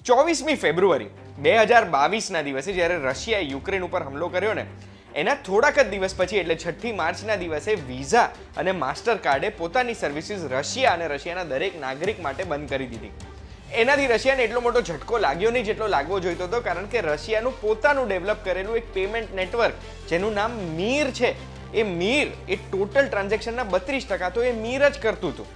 24મી ફેબ્રુઆરી 2022ના દિવસે જ્યારે રશિયાએ યુક્રેન ઉપર હુમલો કર્યો ને એના થોડાક જ દિવસ પછી એટલે 6મી માર્ચના દિવસે વિઝા અને માસ્ટરકાર્ડે પોતાની સર્વિસીસ રશિયા અને રશિયાના દરેક નાગરિક માટે બંધ કરી દીધી. એનાથી રશિયાને એટલો મોટો ઝટકો લાગ્યો નહીં જેટલો લાગવો જોઈતો હતો, કારણ કે રશિયાનું પોતાનું ડેવલપ કરેલું એક પેમેન્ટ નેટવર્ક જેનું નામ મીર છે, એ મીર એ ટોટલ ટ્રાન્ઝેક્શનના 32% તો એ મીર જ કરતું હતું.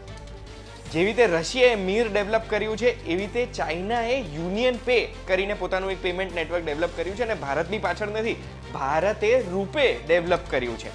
જેવી રીતે રશિયાએ મીર ડેવલપ કર્યું છે એવી રીતે ચાઇનાએ યુનિયન પે કરીને પોતાનું એક પેમેન્ટ નેટવર્ક ડેવલપ કર્યું છે અને ભારતની પાછળ નથી, ભારતે રૂપે ડેવલપ કર્યું છે.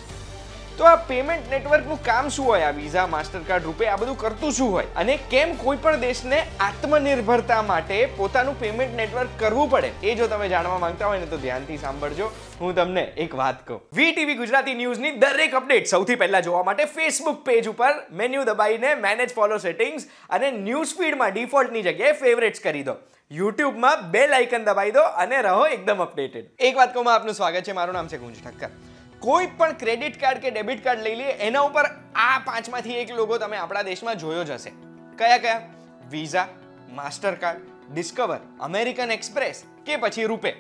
તો આ પેમેન્ટ નેટવર્કનું કામ શું હોય? આ વિઝા, માસ્ટરકાર્ડ, રૂપે આ બધું કરતું શું હોય અને કેમ કોઈ પણ દેશને આત્મનિર્ભરતા માટે પોતાનું પેમેન્ટ નેટવર્ક કરવું પડે, એ જો તમે જાણવા માંગતા હોય ને તો ધ્યાનથી સાંભળજો. હું તમને એક વાત કહું, વીટીવી ગુજરાતી ન્યૂઝની દરેક અપડેટ સૌથી પહેલા જોવા માટે ફેસબુક પેજ ઉપર મેન્યુ દબાઈને મેનેજ ફોલો સેટિંગ્સ અને ન્યૂઝ ફીડમાં ડિફોલ્ટની જગ્યાએ ફેવરેટ્સ કરી દો. યુટ્યુબમાં બેલ આઇકન દબાવી દો અને રહો એકદમ અપડેટેડ. એક વાત કહું, આપનું સ્વાગત છે. મારું નામ છે ગુંજ ઠક્કર. કોઈ પણ ક્રેડિટ કાર્ડ કે ડેબિટ કાર્ડ લઈ લઈએ, એના ઉપર આ 5માંથી એક લોગો તમે આપણા દેશમાં જોયો જ હશે. કયા કયા? Visa, Mastercard, discover, American express કે પછી રૂપે.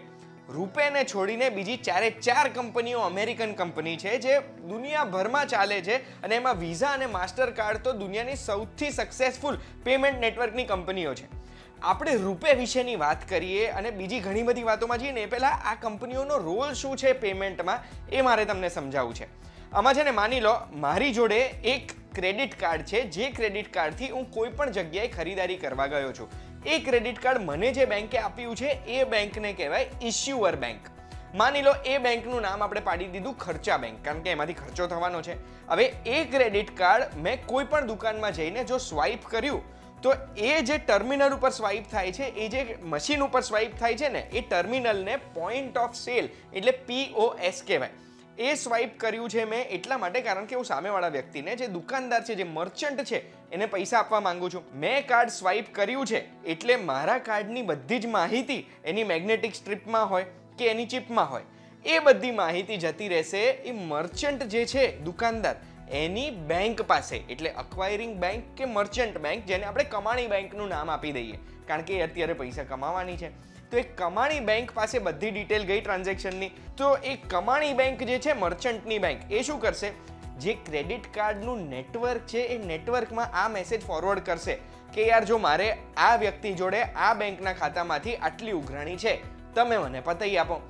રૂપેને છોડીને બીજી 4 કંપનીઓ અમેરિકન કંપની છે જે દુનિયાભરમાં ચાલે છે અને એમાં વિઝા અને માસ્ટરકાર્ડ તો દુનિયાની સૌથી સક્સેસફુલ પેમેન્ટ નેટવર્કની કંપનીઓ છે. આપણે રૂપે વિશેની વાત કરીએ અને બીજી ઘણી બધી વાતોમાં જઈએ ને એ પહેલાં આ કંપનીઓનો રોલ શું છે પેમેન્ટમાં એ મારે તમને સમજાવવું છે. આમાં છે ને, માની લો મારી જોડે એક ક્રેડિટ કાર્ડ છે, જે ક્રેડિટ કાર્ડથી હું કોઈ પણ જગ્યાએ ખરીદારી કરવા ગયો છું. એ ક્રેડિટ કાર્ડ મને જે બેંકે આપ્યું છે એ બેંકને કહેવાય ઇશ્યુઅર બેંક. માની લો એ બેંકનું નામ આપણે પાડી દીધું ખર્ચા બેંક, કારણ કે એમાંથી ખર્ચો થવાનો છે. હવે એ ક્રેડિટ કાર્ડ મેં કોઈ પણ દુકાનમાં જઈને જો સ્વાઇપ કર્યું તો એ જે ટર્મિનલ ઉપર સ્વાઇપ થાય છે, એ જે મશીન ઉપર સ્વાઇપ થાય છે ને, એ ટર્મિનલને પોઈન્ટ ઓફ સેલ એટલે POS કહેવાય. એ સ્વાઇપ કર્યું છે મેં એટલા માટે કારણ કે હું સામેવાળા વ્યક્તિને, જે દુકાનદાર છે, જે મર્ચન્ટ છે, એને પૈસા આપવા માંગુ છું. મેં કાર્ડ સ્વાઇપ કર્યું છે એટલે મારા કાર્ડની બધી જ માહિતી એની મેગ્નેટિક સ્ટ્રીપમાં હોય કે એની ચિપમાં હોય, એ બધી માહિતી જતી રહેશે એ મર્ચન્ટ જે છે, દુકાનદાર, એની બેંક પાસે, એટલે અક્વાયરિંગ બેંક કે મર્ચન્ટ બેંક, જેને આપણે કમાણી બેંકનું નામ આપી દઈએ કારણ કે અત્યારે પૈસા કમાવાની છે. તો એ કમાણી બેંક પાસે બધી ડિટેલ ગઈ ટ્રાન્ઝેક્શનની. તો એ કમાણી બેંક જે છે, મર્ચન્ટની બેંક, એ શું કરશે? જે ક્રેડિટ કાર્ડનું નેટવર્ક છે એ નેટવર્કમાં આ મેસેજ ફોરવર્ડ કરશે કે યાર જો મારે આ વ્યક્તિ જોડે આ બેંકના ખાતામાંથી આટલી ઉઘરાણી છે, તમે મને પતાવી આપો.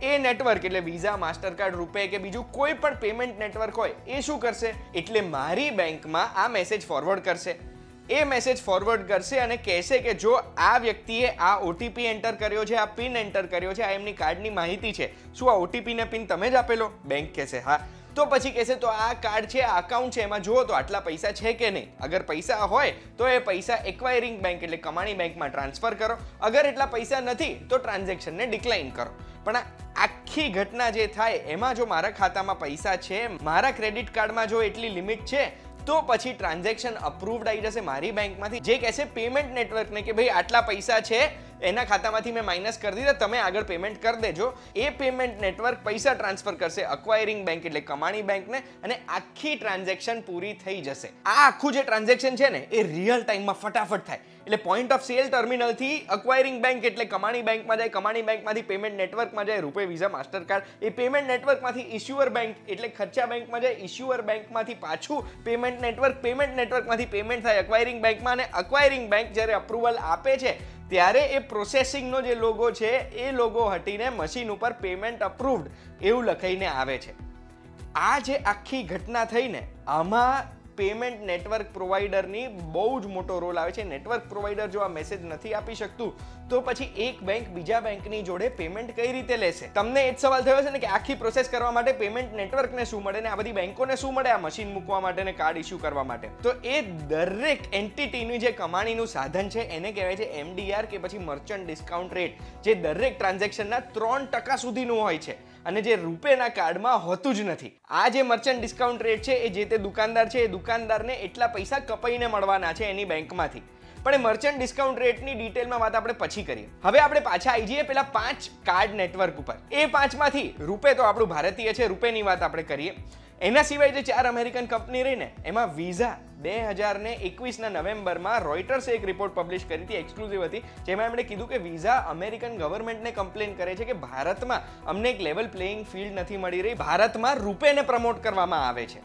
એ નેટવર્ક એટલે વિઝા, માસ્ટરકાર્ડ, રૂપે કે બીજું કોઈ પણ પેમેન્ટ નેટવર્ક હોય એ શું કરશે? એટલે મારી બેંકમાં આ મેસેજ ફોરવર્ડ કરશે. એ મેસેજ ફોરવર્ડ કરશે અને કહેશે કે જો આ વ્યક્તિએ આ OTP એન્ટર કર્યો છે, આ પિન એન્ટર કર્યો છે, આ એમની કાર્ડની માહિતી છે, શું આ OTP ને પિન તમે જ આપેલો? બેંક કહેશે હા. તો પછી કહેશે તો આ કાર્ડ છે, આ અકાઉન્ટ છે, એમાં જુઓ તો આટલા પૈસા છે કે નહીં. અગર પૈસા હોય તો એ પૈસા એક્વાયરિંગ બેંક એટલે કમાણી બેંકમાં ટ્રાન્સફર કરો. અગર એટલા પૈસા નથી તો ટ્રાન્ઝેક્શનને ડિક્લાઇન કરો. પણ આખી ઘટના જે થાય એમાં જો મારા ખાતામાં પૈસા છે, મારા ક્રેડિટ કાર્ડમાં જો એટલી લિમિટ છે, તો પછી ટ્રાન્ઝેક્શન અપ્રૂવડ આવી જશે મારી બેંકમાંથી, જે કહેશે પેમેન્ટ નેટવર્કને કે ભાઈ આટલા પૈસા છે, એના ખાતામાંથી મેં માઇનસ કરી દીધા, તમે આગળ પેમેન્ટ કરી દેજો. એ પેમેન્ટ નેટવર્ક પૈસા ટ્રાન્સફર કરશે અક્વાયરિંગ બેંક એટલે કમાણી બેંકને અને આખી ટ્રાન્ઝેક્શન પૂરી થઈ જશે. આ આખું જે ટ્રાન્ઝેક્શન છે ને એ રિયલ ટાઈમમાં ફટાફટ થાય. એટલે પોઈન્ટ ઓફ સેલ ટર્મિનલથી અક્વાયરિંગ બેંક એટલે કમાણી બેંકમાં જાય, કમાણી બેંકમાંથી પેમેન્ટ નેટવર્કમાં જાય, રૂપે, વિઝા, માસ્ટરકાર્ડ, એ પેમેન્ટ નેટવર્કમાંથી ઇશ્યુઅર બેંક એટલે ખર્ચા બેંકમાં જાય, ઇશ્યુઅર બેંકમાંથી પાછું પેમેન્ટ નેટવર્કમાંથી પેમેન્ટ થાય અક્વાયરિંગ બેંકમાં, અને અક્વાયરિંગ બેંક જ્યારે અપ્રુવલ આપે છે ત્યારે એ પ્રોસેસિંગનો જે લોગો છે એ લોગો હટીને મશીન ઉપર પેમેન્ટ અપ્રૂવડ એવું લખાઈને આવે છે. આ જે આખી ઘટના થઈને આમાં પેમેન્ટ નેટવર્ક પ્રોવાઈડરની બહુ જ મોટો રોલ આવે છે. નેટવર્ક પ્રોવાઈડર જો આ મેસેજ નથી આપી શકતું તો પછી એક બેંક બીજા બેંકની જોડે પેમેન્ટ કઈ રીતે લેશે? તમને એ જ સવાલ થયો છે ને કે આખી પ્રોસેસ કરવા માટે પેમેન્ટ નેટવર્કને શું મળે ને આ બધી બેંકોને શું મળે આ મશીન મૂકવા માટે ને કાર્ડ ઇસ્યુ કરવા માટે? તો એ દરેક એન્ટિટીનું જે કમાણીનું સાધન છે એને કહેવાય છે MDR કે પછી મર્ચન્ટ ડિસ્કાઉન્ટ રેટ, જે દરેક ટ્રાન્ઝેક્શનના 3% સુધીનું હોય છે અને જે રૂપેના કાર્ડમાં હોતું જ નથી. આ જે મર્ચન્ટ ડિસ્કાઉન્ટ રેટ છે એ જે તે દુકાનદાર છે એ દુકાનદારને એટલા પૈસા કપાઈને મળવાના છે એની બેંકમાંથી. પણ એ મર્ચન્ટ ડિસ્કાઉન્ટ રેટની ડિટેલમાં વાત આપણે પછી કરીએ. હવે આપણે પાછા આવી જઈએ પેલા 5 કાર્ડ નેટવર્ક ઉપર. એ 5માંથી રૂપે તો આપણું ભારતીય છે, રૂપેની વાત આપણે કરીએ. એના સિવાય જે 4 અમેરિકન કંપની રહી ને એમાં વિઝા 2021ના નવેમ્બરમાં રોયટર્સે એક રિપોર્ટ પબ્લિશ કરી હતી, એક્સક્લુઝિવ હતી, જેમાં એમણે કીધું કે વિઝા અમેરિકન ગવર્મેન્ટને કમ્પ્લેન કરે છે કે ભારતમાં અમને એક લેવલ પ્લેઇંગ ફિલ્ડ નથી મળી રહી, ભારતમાં રૂપેને પ્રમોટ કરવામાં આવે છે.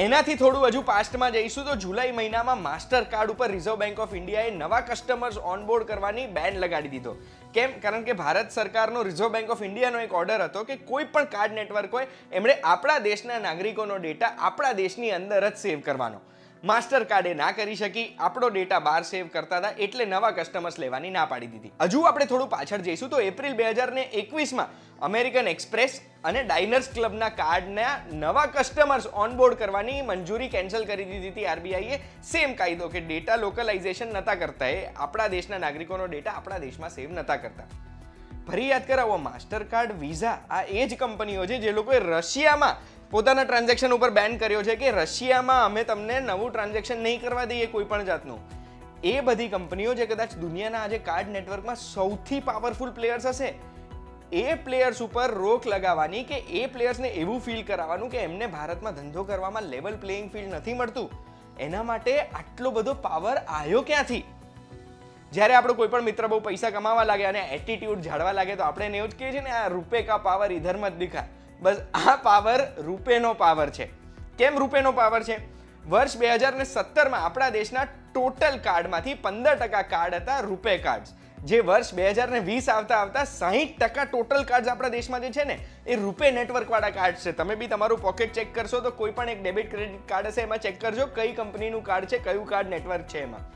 એનાથી થોડું હજુ પાસ્ટમાં જઈશું તો જુલાઈ મહિનામાં માસ્ટર કાર્ડ ઉપર રિઝર્વ બેંક ઓફ ઇન્ડિયાએ નવા કસ્ટમર્સ ઓનબોર્ડ કરવાની બેન લગાડી દીધો. કેમ? કારણ કે ભારત સરકારનો રિઝર્વ બેંક ઓફ ઇન્ડિયાનો એક ઓર્ડર હતો કે કોઈ પણ કાર્ડ નેટવર્ક હોય એમણે આપણા દેશના નાગરિકોનો ડેટા આપણા દેશની અંદર જ સેવ કરવાનો. માસ્ટર કાર્ડે ના કરી શકી, આપણો ડેટા બહાર સેવ કરતા હતા એટલે નવા કસ્ટમર્સ લેવાની ના પાડી દીધી. હજુ આપણે થોડું પાછળ જઈશું તો એપ્રિલ 2021માં અમેરિકન એક્સપ્રેસ અને ડાઇનર્સ ક્લબના કાર્ડના નવા કસ્ટમર્સ ઓનબોર્ડ કરવાની મંજૂરી કેન્સલ કરી દીધી હતી આરબીઆઈએ. સેમ કાયદો કે ડેટા લોકલાઇઝેશન નતા કરતા, એ આપણા દેશના નાગરિકોનો ડેટા આપણા દેશમાં સેવ નતા કરતા. ફરી યાદ કરાવો, માસ્ટર કાર્ડ, વિઝા આ એ જ કંપનીઓ છે જે લોકોએ રશિયામાં પોતાના ટ્રાન્ઝેક્શન ઉપર બેન કર્યો છે કે રશિયામાં અમે તમને નવું ટ્રાન્ઝેક્શન નહીં કરવા દઈએ કોઈ પણ જાતનું. એ બધી કંપનીઓ જે કદાચ દુનિયાના આજે કાર્ડ નેટવર્કમાં સૌથી પાવરફુલ પ્લેયર્સ હશે, એ પ્લેયર્સ ઉપર રોક લગાવવાની કે એ પ્લેયર્સને એવું ફીલ કરાવવાનું કે એમને ભારતમાં ધંધો કરવામાં લેવલ પ્લેઇંગ ફિલ્ડ નથી મળતું, એના માટે આટલો બધો પાવર આવ્યો ક્યાંથી? જ્યારે આપણો કોઈ પણ મિત્ર બહુ પૈસા કમાવા લાગે અને એટીટ્યુડ જાળવા લાગે તો આપણે એને એવું જ કહીએ છીએ ને, આ રૂપે કા પાવર ઇધર મત દિખા. બસ આ પાવર રૂપેનો પાવર છે. કેમ રૂપેનો પાવર છે? વર્ષ 2017માં આપણા દેશના ટોટલ કાર્ડમાંથી 15% કાર્ડ હતા રૂપે કાર્ડ્સ, જે વર્ષ 2020 આવતા 60% ટોટલ કાર્ડ આપણા દેશમાં જે છે ને એ રૂપે નેટવર્ક વાળા કાર્ડ છે. તમે બી તમારું પોકેટ ચેક કરશો તો કોઈ પણ એક ડેબિટ ક્રેડિટ કાર્ડ હશે, એમાં ચેક કરજો કઈ કંપનીનું કાર્ડ છે, કયું કાર્ડ નેટવર્ક છે એમાં.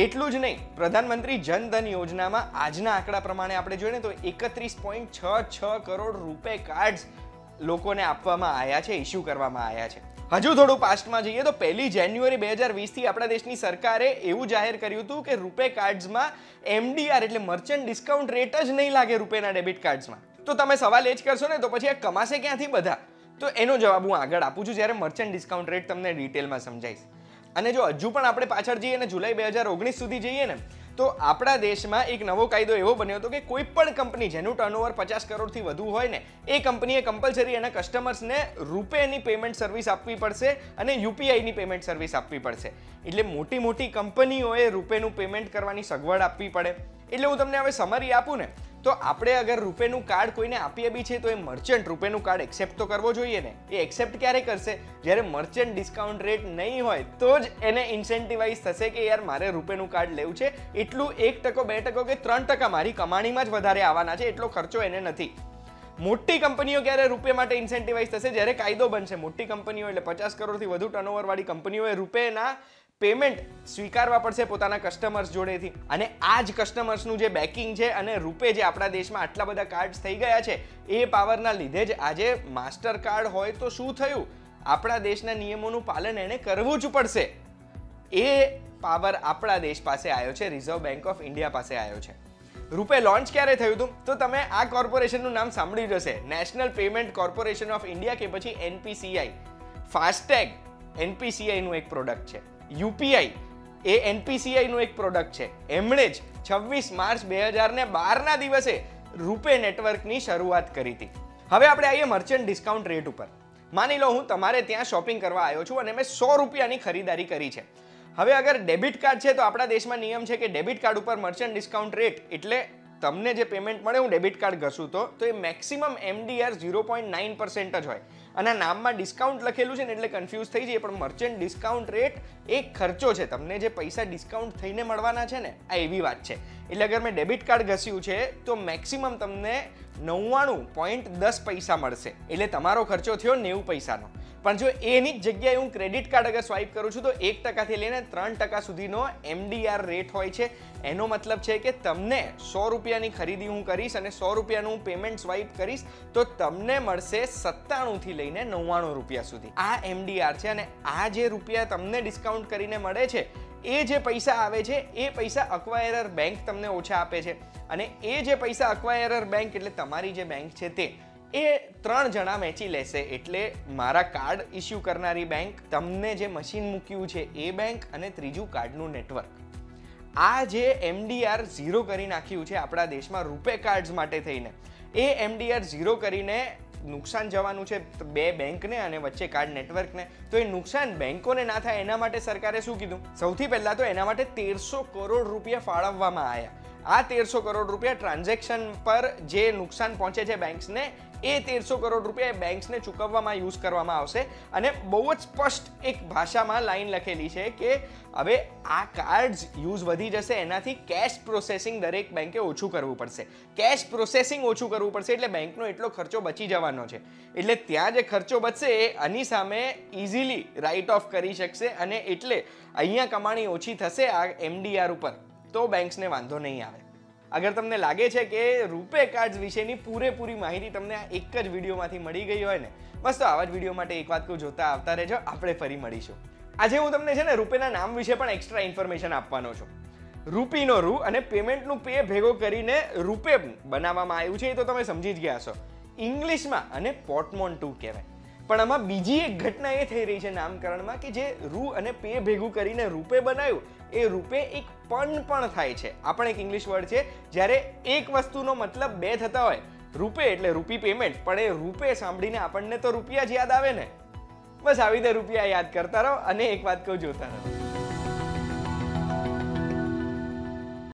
એટલું જ નહીં, પ્રધાનમંત્રી જન ધન યોજનામાં આજના આંકડા પ્રમાણે આપણે જોઈએ ને તો 31.66 કરોડ રૂપે કાર્ડ્સ લોકોને આપવામાં આવ્યા છે, ઇસ્યુ કરવામાં આવ્યા છે. હજુ થોડું પાસ્ટમાં જઈએ તો 1 જાન્યુઆરી 2020થી આપણા દેશની સરકારે એવું જાહેર કર્યું હતું કે રૂપે કાર્ડ્સમાં એમડીઆર એટલે મર્ચન્ટ ડિસ્કાઉન્ટ રેટ જ નહીં લાગે રૂપેના ડેબિટ કાર્ડ્સમાં. તો તમે સવાલ એ જ કરશો ને તો પછી આ કમાશે ક્યાંથી બધા? તો એનો જવાબ હું આગળ આપું છું જ્યારે મર્ચન્ટ ડિસ્કાઉન્ટ રેટ તમને ડિટેલમાં સમજાઈશ. અને જો હજુ પણ આપણે પાછળ જઈએ ને જુલાઈ 2019 સુધી જઈએ ને તો આપણા દેશમાં એક નવો કાયદો એવો બન્યો હતો કે કોઈ પણ કંપની જેનું ટર્નઓવર 50 કરોડથી વધુ હોય ને એ કંપનીએ કમ્પલસરી એના કસ્ટમર્સને રૂપેની પેમેન્ટ સર્વિસ આપવી પડશે અને યુપીઆઈની પેમેન્ટ સર્વિસ આપવી પડશે. એટલે મોટી મોટી કંપનીઓએ રૂપેનું પેમેન્ટ કરવાની સગવડ આપવી પડે. એટલે હું તમને હવે સમરી આપું ને તો આપણે અગર રૂપેનું કાર્ડ કોઈને આપીએ બી છે તો એ મર્ચન્ટ રૂપેનું કાર્ડ એક્સેપ્ટ તો કરવો જોઈએ ને. એ એક્સેપ્ટ ક્યારે કરશે? જ્યારે મર્ચન્ટ ડિસ્કાઉન્ટ રેટ નહીં હોય તો જ એને ઇન્સેન્ટિવાઇઝ થશે કે યાર મારે રૂપેનું કાર્ડ લેવું છે, એટલું 1%, 2% કે 3% મારી કમાણીમાં જ વધારે આવવાના છે, એટલો ખર્ચો એને નથી. મોટી કંપનીઓ ક્યારે રૂપે માટે ઇન્સેન્ટિવાઇઝ થશે? જ્યારે કાયદો બનશે. મોટી કંપનીઓ એટલે 50 કરોડથી વધુ ટર્નઓવર વાળી કંપનીઓએ રૂપેના પેમેન્ટ સ્વીકારવા પડશે પોતાના કસ્ટમર્સ જોડેથી. અને આ જ કસ્ટમર્સનું જે બેકિંગ છે અને રૂપે જે આપણા દેશમાં આટલા બધા કાર્ડ્સ થઈ ગયા છે એ પાવરના લીધે જ આજે માસ્ટર કાર્ડ હોય તો શું થયું? આપણા દેશના નિયમોનું પાલન એને કરવું જ પડશે. એ પાવર આપણા દેશ પાસે આવ્યો છે, રિઝર્વ બેંક ઓફ ઇન્ડિયા પાસે આવ્યો છે. રૂપે લોન્ચ ક્યારે થયું હતું? તો તમે આ કોર્પોરેશનનું નામ સાંભળ્યું જ હશે, national payment corporation of India કે પછી એનપીસીઆઈ. ફાસ્ટેગ એનપીસીઆઈનું એક પ્રોડક્ટ છે. યુપીઆઈ એ એનપીસીઆઈનું એક પ્રોડક્ટ છે. એમણે જ 26 માર્ચ 2012ના દિવસે રૂપે નેટવર્કની શરૂઆત કરી હતી. હવે આપણે આવીએ મર્ચન્ટ ડિસ્કાઉન્ટ રેટ ઉપર. માની લો હું તમારે ત્યાં શોપિંગ કરવા આવ્યો છું અને મેં 100 રૂપિયાની ખરીદારી કરી છે. હવે અગર ડેબિટ કાર્ડ છે તો આપણા દેશમાં નિયમ છે કે ડેબિટ કાર્ડ ઉપર મર્ચન્ટ ડિસ્કાઉન્ટ રેટ એટલે તમને જે પેમેન્ટ મળે હું ડેબિટ કાર્ડ ઘસું તો એ મેક્સિમમ એમડીઆર 0.9% જ હોય. અને નામમાં ડિસ્કાઉન્ટ લખેલું છે ને એટલે કન્ફ્યુઝ થઈ જાય, પણ મર્ચન્ટ ડિસ્કાઉન્ટ રેટ એક ખર્ચો છે. તમને જે પૈસા ડિસ્કાઉન્ટ થઈને મળવાના છે ને આ એવી વાત છે. એટલે અગર મેં ડેબિટ કાર્ડ ઘસ્યું છે તો મેક્સિમમ તમને 99.10 પૈસા મળશે. એટલે તમારો ખર્ચો થયો 90 પૈસાનો. પણ જો એની જ જગ્યાએ હું ક્રેડિટ કાર્ડ અગર સ્વાઇપ કરું છું તો 1%થી લઈને 3% સુધીનો એમડીઆર રેટ હોય છે. એનો મતલબ છે કે તમને 100 રૂપિયાની ખરીદી હું કરીશ અને 100 રૂપિયાનું પેમેન્ટ સ્વાઇપ કરીશ તો તમને મળશે 97 થી લઈને 99 રૂપિયા સુધી. આ એમડીઆર છે અને આ જે રૂપિયા તમને ડિસ્કાઉન્ટ કરીને મળે છે એ જે પૈસા આવે છે એ પૈસા અક્વાયરર બેંક તમને ઓછા આપે છે. અને એ જે પૈસા અક્વાયરર બેંક એટલે તમારી જે બેંક છે તે એ 3 જણા વેચી લેશે. એટલે મારા કાર્ડ ઇસ્યુ કરનારી બેંક, તમને જે મશીન મૂક્યું છે એ બેંક અને ત્રીજું કાર્ડનું નેટવર્ક. આ જે એમડીઆર 0 કરી નાખ્યું છે આપણા દેશમાં રૂપે કાર્ડ્સ માટે થઈને, એ એમડીઆર 0 કરીને નુકસાન જવાનું છે બે બેંકને અને વચ્ચે કાર્ડ નેટવર્કને, તો એ નુકસાન બેંકોને ના થાય એના માટે સરકારે શું કીધું? સૌથી પહેલા તો એના માટે 1300 કરોડ રૂપિયા ફાળવવામાં આવ્યા. આ 1300 કરોડ રૂપિયા ટ્રાન્ઝેક્શન પર જે નુકસાન પહોંચે છે બેંક્સને, એ 1300 કરોડ રૂપિયા બેંક્સને ચૂકવવામાં યુઝ કરવામાં આવશે. અને બહુ જ સ્પષ્ટ એક ભાષામાં લાઈન લખેલી છે કે હવે આ કાર્ડ્સ યુઝ વધી જશે, એનાથી કેશ પ્રોસેસિંગ દરેક બેંકે ઓછું કરવું પડશે. કેશ પ્રોસેસિંગ ઓછું કરવું પડશે એટલે બેંકનો એટલો ખર્ચો બચી જવાનો છે. એટલે ત્યાં જે ખર્ચો બચશે એ આની સામે ઇઝીલી રાઇટ ઓફ કરી શકશે, અને એટલે અહીંયા કમાણી ઓછી થશે આ MDR ઉપર, તો બેંક્સને વાંધો નહીં આવે. અગર તમને લાગે છે કે રૂપે કાર્ડ્સ વિશેની પૂરેપૂરી માહિતી તમને આ એક જ વિડીયોમાંથી મળી ગઈ હોય ને, બસ તો આવા જ વિડીયો માટે એક વાત કહું, જોતા આવતા રહેજો. આપણે ફરી મળીશું. આજે હું તમને છે ને રૂપેના નામ વિશે પણ એક્સ્ટ્રા ઇન્ફોર્મેશન આપવાનો છું. રૂપીનો રૂ અને પેમેન્ટનું પે ભેગો કરીને રૂપે બનાવવામાં આવ્યું છે, એ તો તમે સમજી જ ગયા છો. ઇંગ્લિશમાં અને પોર્ટમોન્ટુ કહેવાય. પણ આમાં બીજી એક ઘટના એ થઈ રહી છે નામકરણમાં કે જે રૂ અને પે ભેગું કરીને રૂપે બનાવ્યું, એ રૂપે એક પણ થાય છે. આ પણ એક ઇંગ્લિશ વર્ડ છે. જ્યારે એક વસ્તુનો મતલબ બે થતા હોય, રૂપે એટલે રૂપી પેમેન્ટ, પણ એ રૂપે સાંભળીને આપણને તો રૂપિયા જ યાદ આવે ને. બસ આવી રીતે રૂપિયા યાદ કરતા રહો, અને એક વાત કહું, જોતા રહો.